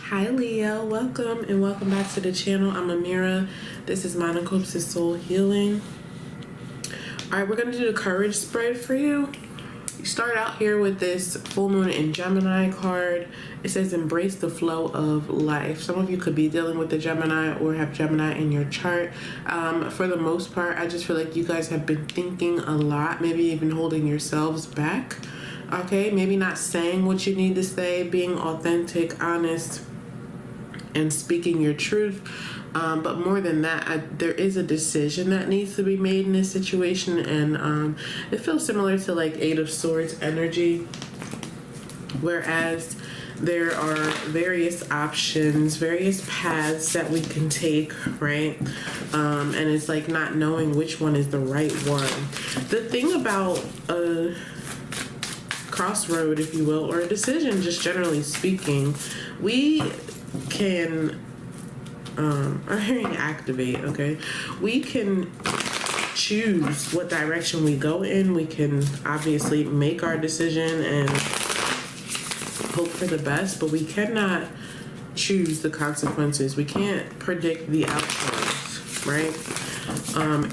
Hi Leo, welcome and welcome back to the channel. I'm Amira. This is Monachopsis Soul Healing. Alright, we're going to do the courage spread for you. You start out here with this full moon in Gemini card. It says embrace the flow of life. Some of you could be dealing with the Gemini or have Gemini in your chart. For the most part, I just feel like you guys have been thinking a lot, maybe even holding yourselves back. Okay, maybe not saying what you need to say, being authentic, honest, and speaking your truth. But more than that, there is a decision that needs to be made in this situation, and it feels similar to like Eight of Swords energy, whereas there are various options, various paths that we can take, right? And it's like not knowing which one is the right one. The thing about a crossroad, if you will, or a decision, just generally speaking, we can I'm hearing activate, okay? We can choose what direction we go in. We can obviously make our decision and hope for the best, but we cannot choose the consequences. We can't predict the outcomes, right?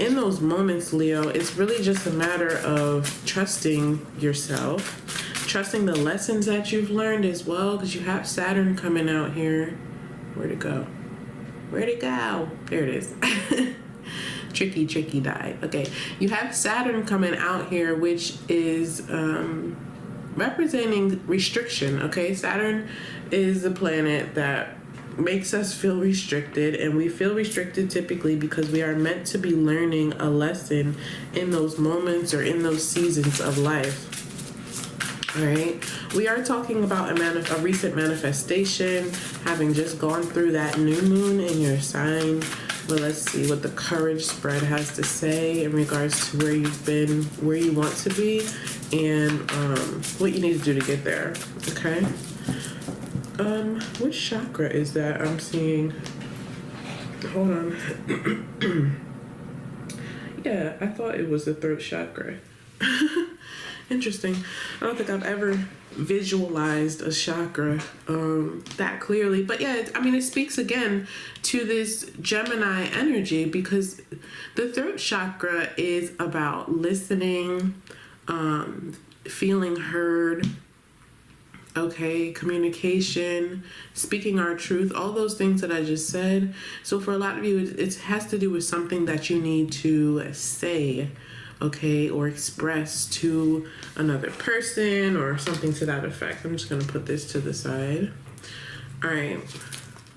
In those moments, Leo, it's really just a matter of trusting yourself, trusting the lessons that you've learned as well, because you have Saturn coming out here. Where'd it go? Where'd it go? There it is. Tricky die. Okay. You have Saturn coming out here, which is representing restriction. Okay. Saturn is the planet that makes us feel restricted, and we feel restricted typically because we are meant to be learning a lesson in those moments or in those seasons of life. All right, we are talking about a recent manifestation, having just gone through that new moon in your sign. Well, let's see what the courage spread has to say in regards to where you've been, where you want to be, and what you need to do to get there. Okay. Which chakra is that I'm seeing? Hold on. Yeah, I thought it was the throat chakra. Interesting. I don't think I've ever visualized a chakra that clearly. But yeah, it speaks again to this Gemini energy, because the throat chakra is about listening, feeling heard, okay, communication, speaking our truth, all those things that I just said. So for a lot of you, it has to do with something that you need to say, okay, or express to another person or something to that effect. I'm just going to put this to the side. All right,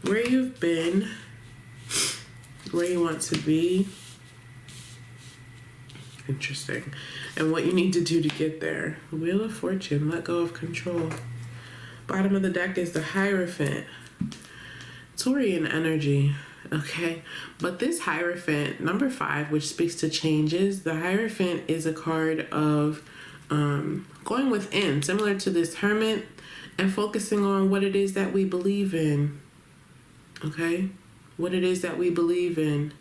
where you've been, where you want to be. Interesting. And what you need to do to get there. Wheel of Fortune, let go of control. Bottom of the deck is the Hierophant. Taurian energy. Okay, but this Hierophant, number 5, which speaks to changes, the Hierophant is a card of going within, similar to this Hermit, and focusing on what it is that we believe in. Okay, what it is that we believe in.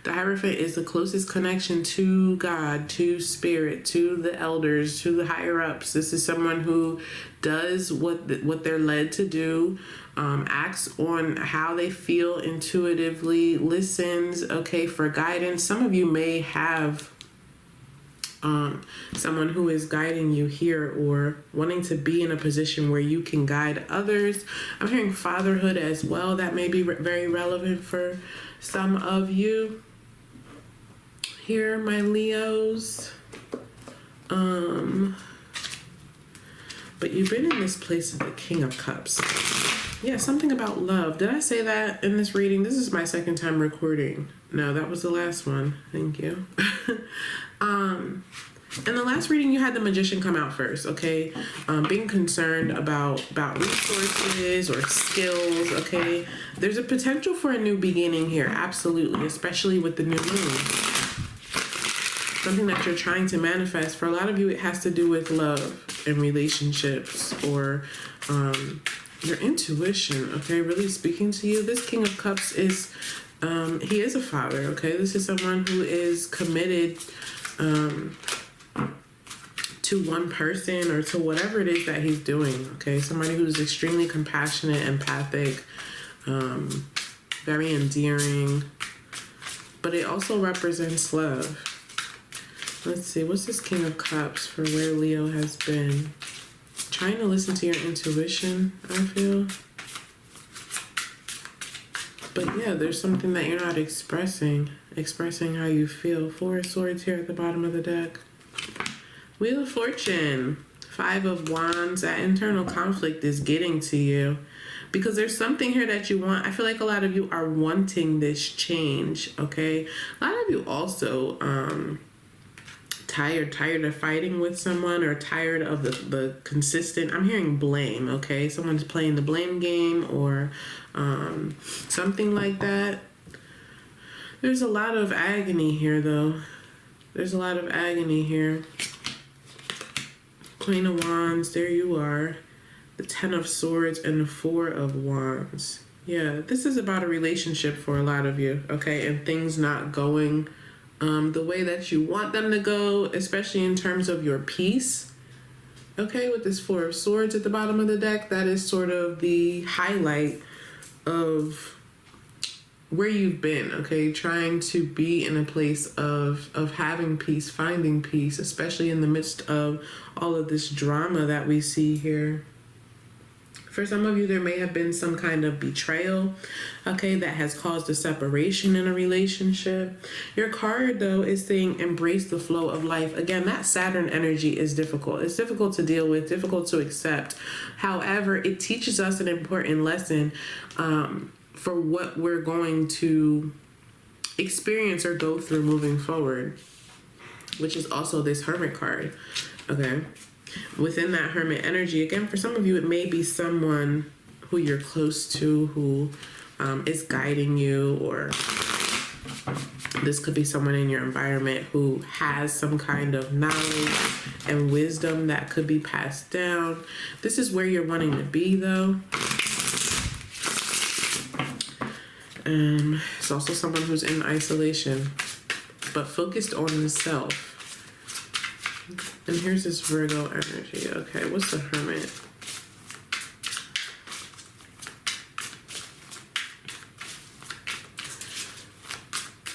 The Hierophant is the closest connection to God, to spirit, to the elders, to the higher ups. This is someone who does what they're led to do, acts on how they feel intuitively, listens, okay, for guidance. Some of you may have someone who is guiding you here or wanting to be in a position where you can guide others. I'm hearing fatherhood as well. That may be very relevant for some of you. Here, my Leos. But you've been in this place of the King of Cups. Yeah, something about love. Did I say that in this reading? This is my second time recording. No, that was the last one. Thank you. In the last reading, you had the Magician come out first, okay? Being concerned about resources or skills, okay? There's a potential for a new beginning here, absolutely, especially with the new moon. Something that you're trying to manifest. For a lot of you, it has to do with love and relationships or your intuition, okay? Really speaking to you. This King of Cups is, he is a father, okay? This is someone who is committed to one person or to whatever it is that he's doing, okay? Somebody who's extremely compassionate, empathic, very endearing, but it also represents love. Let's see, what's this King of Cups for where Leo has been? Trying to listen to your intuition, I feel. But yeah, there's something that you're not expressing how you feel. 4 of Swords here at the bottom of the deck. Wheel of Fortune, 5 of Wands. That internal conflict is getting to you because there's something here that you want. I feel like a lot of you are wanting this change, okay? A lot of you also tired of fighting with someone, or tired of the consistent, I'm hearing blame, okay? Someone's playing the blame game or something like that. There's a lot of agony here, though. There's a lot of agony here. Queen of Wands, there you are. The 10 of Swords and the 4 of Wands. Yeah, this is about a relationship for a lot of you, okay? And things not going the way that you want them to go, especially in terms of your peace. Okay, with this 4 of Swords at the bottom of the deck, that is sort of the highlight of where you've been, okay? Trying to be in a place of having peace, finding peace, especially in the midst of all of this drama that we see here. For some of you, there may have been some kind of betrayal, okay, that has caused a separation in a relationship. Your card, though, is saying embrace the flow of life. Again, that Saturn energy is difficult. It's difficult to deal with, difficult to accept. However, it teaches us an important lesson for what we're going to experience or go through moving forward, which is also this Hermit card, okay? Within that Hermit energy, again, for some of you, it may be someone who you're close to who is guiding you, or this could be someone in your environment who has some kind of knowledge and wisdom that could be passed down. This is where you're wanting to be, though. It's also someone who's in isolation, but focused on the self. And here's this Virgo energy. Okay, what's the Hermit?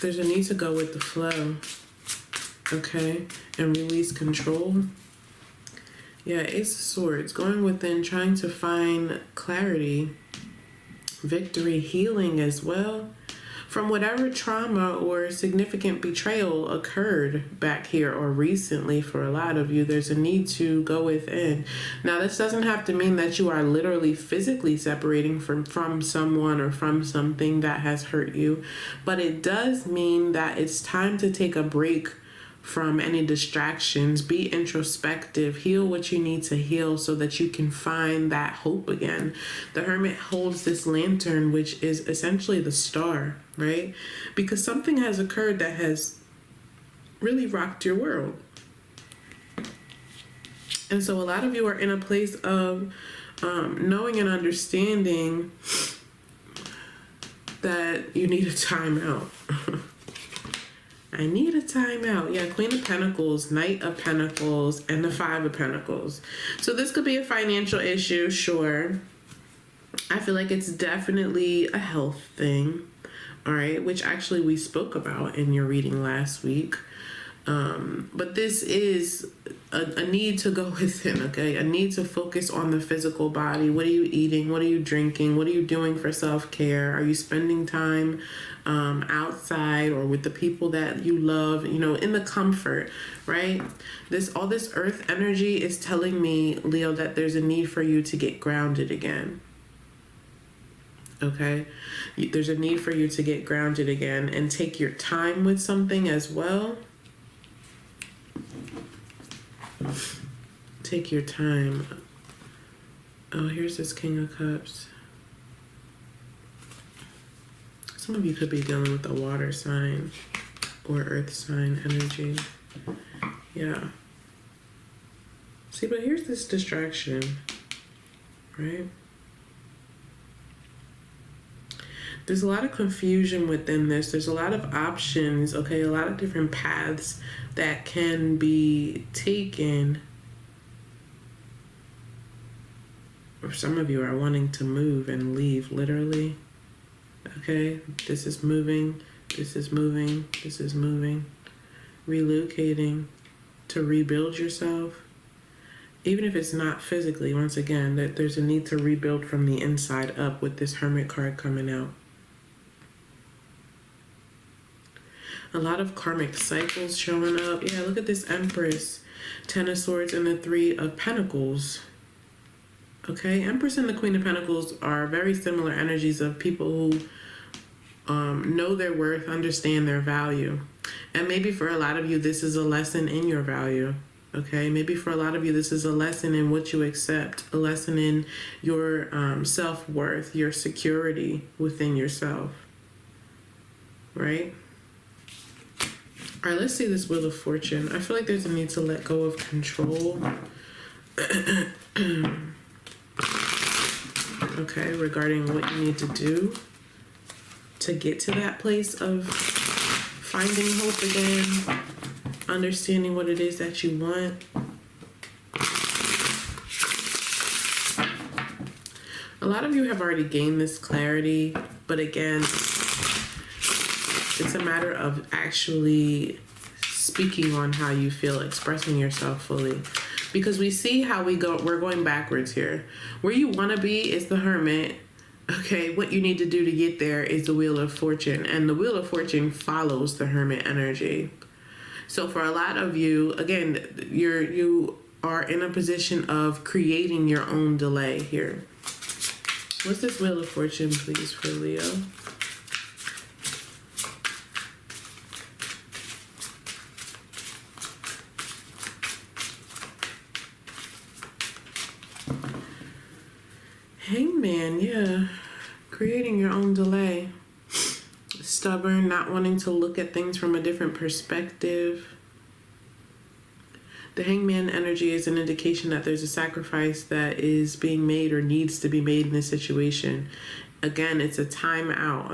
There's a need to go with the flow, okay, and release control. Yeah, Ace of Swords, going within, trying to find clarity, victory, healing as well from whatever trauma or significant betrayal occurred back here or recently. For a lot of you, there's a need to go within. Now, this doesn't have to mean that you are literally physically separating from someone or from something that has hurt you, but it does mean that it's time to take a break from any distractions, be introspective, heal what you need to heal so that you can find that hope again. The Hermit holds this lantern, which is essentially the star, right? Because something has occurred that has really rocked your world. And so a lot of you are in a place of knowing and understanding that you need a timeout. I need a timeout. Yeah, Queen of Pentacles, Knight of Pentacles, and the 5 of Pentacles. So this could be a financial issue, sure. I feel like it's definitely a health thing, all right, which actually we spoke about in your reading last week. But this is a need to go within, okay? A need to focus on the physical body. What are you eating? What are you drinking? What are you doing for self-care? Are you spending time outside or with the people that you love, you know, in the comfort, right? All this earth energy is telling me, Leo, that there's a need for you to get grounded again. Okay? There's a need for you to get grounded again and take your time with something as well. Take your time. Oh, here's this King of Cups. Some of you could be dealing with a water sign or earth sign energy. Yeah. See, but here's this distraction, right? There's a lot of confusion within this. There's a lot of options, okay? A lot of different paths that can be taken Or some of you are wanting to move and leave, literally. Okay? This is moving. This is moving. This is moving. Relocating to rebuild yourself. Even if it's not physically, once again, that there's a need to rebuild from the inside up with this Hermit card coming out. A lot of karmic cycles showing up. Yeah, look at this Empress. 10 of Swords and the 3 of Pentacles. Okay, Empress and the Queen of Pentacles are very similar energies of people who know their worth, understand their value. And maybe for a lot of you, this is a lesson in your value. Okay, maybe for a lot of you, this is a lesson in what you accept, a lesson in your self-worth, your security within yourself. Right? All right, let's see this Wheel of Fortune. I feel like there's a need to let go of control. Okay, regarding what you need to do to get to that place of finding hope again, understanding what it is that you want. A lot of you have already gained this clarity, but again, it's a matter of actually speaking on how you feel, expressing yourself fully. Because we see how we're going backwards here. Where you want to be is the Hermit. Okay, what you need to do to get there is the Wheel of Fortune. And the Wheel of Fortune follows the Hermit energy. So for a lot of you, again, you are in a position of creating your own delay here. What's this Wheel of Fortune, please, for Leo? Hangman, yeah. Creating your own delay. Stubborn, not wanting to look at things from a different perspective. The Hangman energy is an indication that there's a sacrifice that is being made or needs to be made in this situation. Again, it's a time out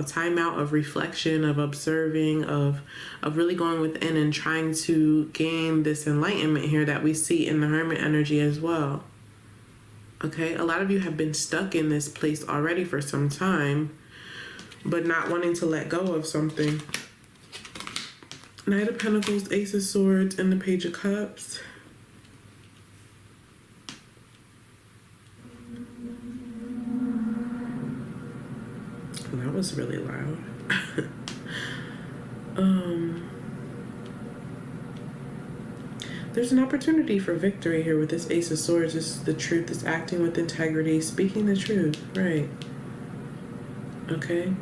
of reflection, of observing, of really going within and trying to gain this enlightenment here that we see in the Hermit energy as well. Okay, a lot of you have been stuck in this place already for some time, but not wanting to let go of something. Knight of Pentacles, Ace of Swords, and the Page of Cups. That was really loud. There's an opportunity for victory here with this Ace of Swords. This is the truth. It's acting with integrity, speaking the truth. Right. Okay.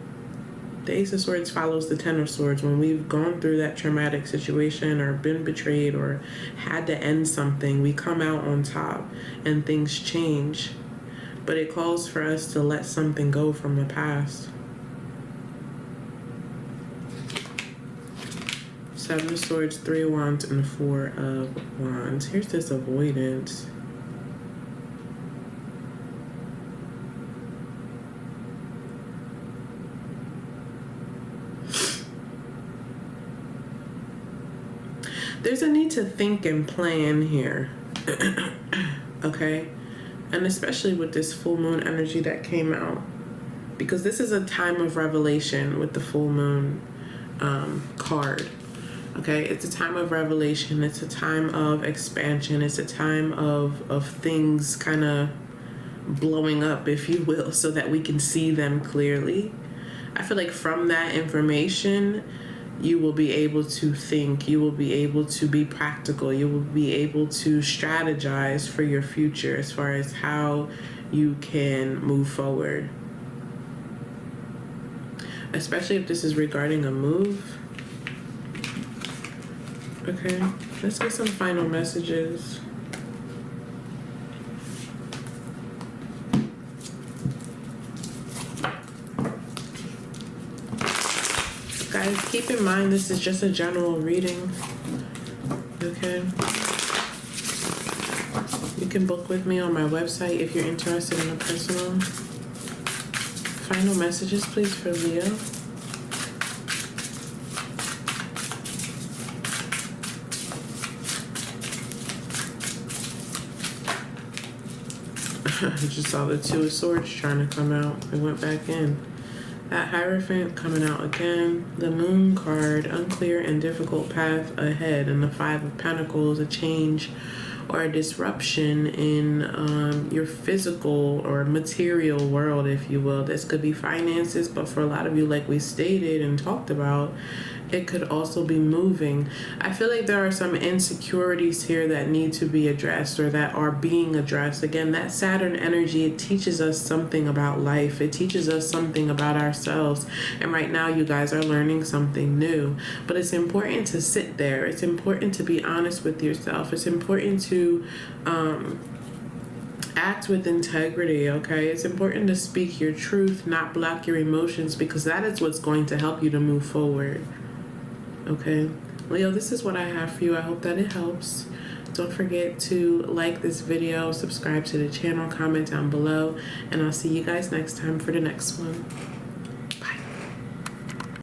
The Ace of Swords follows the Ten of Swords. When we've gone through that traumatic situation or been betrayed or had to end something, we come out on top and things change. But it calls for us to let something go from the past. Seven of Swords, 3 of Wands, and 4 of Wands. Here's this avoidance. There's a need to think and plan here. Okay? And especially with this full moon energy that came out. Because this is a time of revelation with the full moon card. Okay, it's a time of revelation. It's a time of expansion. It's a time of things kind of blowing up, if you will, so that we can see them clearly. I feel like from that information, you will be able to think. You will be able to be practical. You will be able to strategize for your future as far as how you can move forward. Especially if this is regarding a move. Okay, let's get some final messages. Guys, keep in mind this is just a general reading. Okay? You can book with me on my website if you're interested in a personal. Final messages, please, for Leo. I just saw the Two of Swords trying to come out. It went back in. That Hierophant coming out again. The Moon card, unclear and difficult path ahead. And the Five of Pentacles, a change or a disruption in your physical or material world, if you will. This could be finances, but for a lot of you, like we stated and talked about, it could also be moving. I feel like there are some insecurities here that need to be addressed or that are being addressed. Again, that Saturn energy, it teaches us something about life. It teaches us something about ourselves. And right now, you guys are learning something new. But it's important to sit there. It's important to be honest with yourself. It's important to act with integrity, okay? It's important to speak your truth, not block your emotions, because that is what's going to help you to move forward. Okay, Leo, this is what I have for you. I hope that it helps. Don't forget to like this video, subscribe to the channel, comment down below, and I'll see you guys next time for the next one.